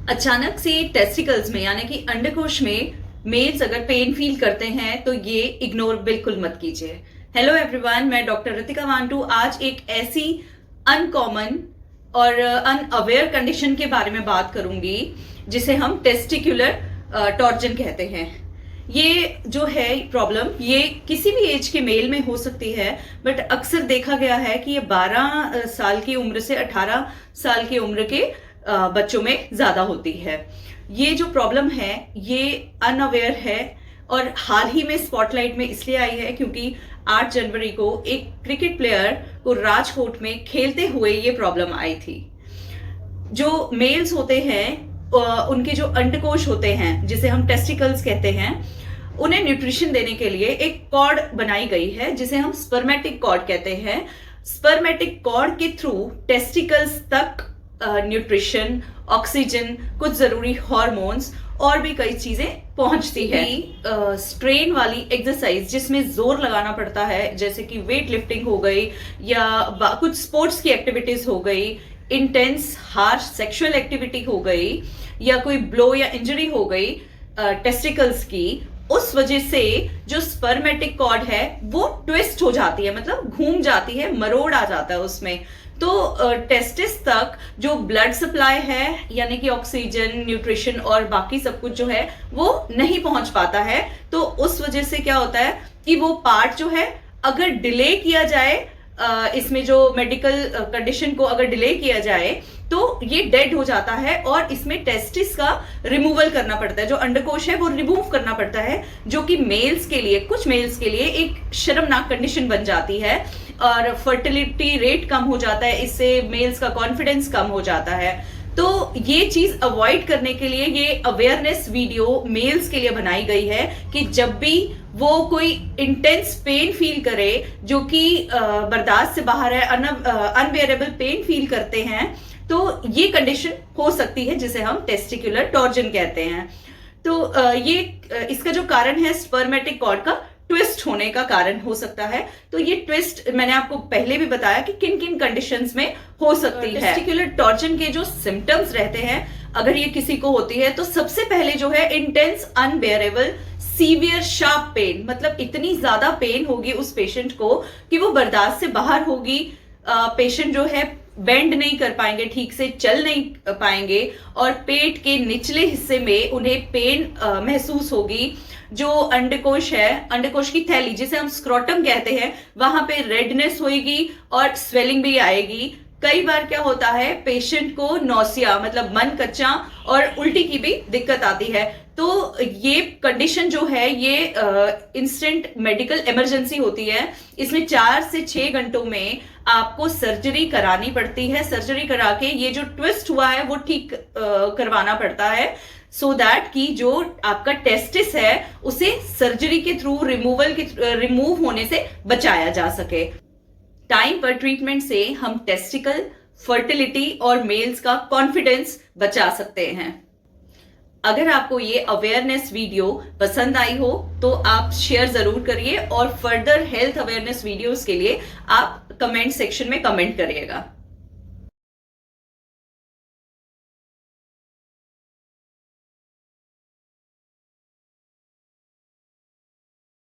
अचानक से टेस्टिकल्स में यानी कि अंडकोश में मेल्स अगर पेन फील करते हैं तो ये इग्नोर बिल्कुल मत कीजिए। हेलो एवरीवन, मैं डॉक्टर रितिका वांटू आज एक ऐसी अनकॉमन और अनअवेयर कंडीशन के बारे में बात करूंगी जिसे हम टेस्टिकुलर टॉर्जन कहते हैं। ये जो है प्रॉब्लम ये किसी भी एज के मेल में हो सकती है, बट अक्सर देखा गया है कि ये 12 साल की उम्र से 18 साल की उम्र के बच्चों में ज्यादा होती है। ये जो प्रॉब्लम है ये अनअवेयर है और हाल ही में स्पॉटलाइट में इसलिए आई है क्योंकि 8 जनवरी को एक क्रिकेट प्लेयर को राजकोट में खेलते हुए ये प्रॉब्लम आई थी। जो मेल्स होते हैं उनके जो अंडकोश होते हैं जिसे हम टेस्टिकल्स कहते हैं, उन्हें न्यूट्रिशन देने के लिए एक कॉर्ड बनाई गई है जिसे हम स्पर्मेटिक कॉर्ड कहते हैं। स्पर्मेटिक कॉर्ड के थ्रू टेस्टिकल्स तक न्यूट्रिशन, ऑक्सीजन, कुछ जरूरी हार्मोन्स और भी कई चीजें पहुंचती है। स्ट्रेन वाली एक्सरसाइज जिसमें जोर लगाना पड़ता है, जैसे कि वेट लिफ्टिंग हो गई या कुछ स्पोर्ट्स की एक्टिविटीज हो गई, इंटेंस हार्श सेक्सुअल एक्टिविटी हो गई या कोई ब्लो या इंजरी हो गई टेस्टिकल्स की, उस वजह से जो स्पर्मेटिक कॉर्ड है वो ट्विस्ट हो जाती है, मतलब घूम जाती है, मरोड़ आ जाता है उसमें। तो टेस्टिस तक जो ब्लड सप्लाई है यानी कि ऑक्सीजन, न्यूट्रिशन और बाकी सब कुछ जो है वो नहीं पहुंच पाता है। तो उस वजह से क्या होता है कि वो पार्ट जो है अगर डिले किया जाए, इसमें जो मेडिकल कंडीशन को अगर डिले किया जाए तो ये डेड हो जाता है और इसमें टेस्टिस का रिमूवल करना पड़ता है, जो अंडकोश है वो रिमूव करना पड़ता है, जो कि मेल्स के लिए, कुछ मेल्स के लिए एक शर्मनाक कंडीशन बन जाती है और फर्टिलिटी रेट कम हो जाता है, इससे मेल्स का कॉन्फिडेंस कम हो जाता है। तो ये चीज अवॉइड करने के लिए ये अवेयरनेस वीडियो मेल्स के लिए बनाई गई है कि जब भी वो कोई इंटेंस पेन फील करे जो कि बर्दाश्त से बाहर है, अनबेरेबल पेन फील करते हैं, तो ये कंडीशन हो सकती है जिसे हम टेस्टिकुलर टॉर्जन कहते हैं। तो ये इसका जो कारण है स्पर्मेटिक कॉर्ड का ट्विस्ट होने का कारण हो सकता है। तो ये ट्विस्ट मैंने आपको पहले भी बताया कि किन किन कंडीशंस में हो सकती है। टेस्टिकुलर टॉर्जन के जो सिम्टम्स रहते हैं, अगर ये किसी को होती है तो सबसे पहले जो है intense unbearable severe sharp pain, मतलब इतनी ज्यादा पेन होगी उस पेशेंट को कि वो बर्दाश्त से बाहर होगी। पेशेंट जो है बेंड नहीं कर पाएंगे, ठीक से चल नहीं पाएंगे और पेट के निचले हिस्से में उन्हें पेन महसूस होगी। जो अंडकोश है, अंडकोश की थैली जिसे हम स्क्रोटम कहते हैं, वहां पे रेडनेस होगी और स्वेलिंग भी आएगी। कई बार क्या होता है पेशेंट को नौसिया, मतलब मन कच्चा और उल्टी की भी दिक्कत आती है। तो ये कंडीशन जो है ये इंस्टेंट मेडिकल इमरजेंसी होती है। इसमें 4 से 6 घंटों में आपको सर्जरी करानी पड़ती है। सर्जरी करा के ये जो ट्विस्ट हुआ है वो ठीक करवाना पड़ता है, सो दैट कि जो आपका टेस्टिस है उसे सर्जरी के थ्रू रिमूव होने से बचाया जा सके। टाइम पर ट्रीटमेंट से हम टेस्टिकल, फर्टिलिटी और मेल्स का कॉन्फिडेंस बचा सकते हैं। अगर आपको ये अवेयरनेस वीडियो पसंद आई हो तो आप शेयर जरूर करिए और फर्दर हेल्थ अवेयरनेस वीडियोस के लिए आप कमेंट सेक्शन में कमेंट करिएगा।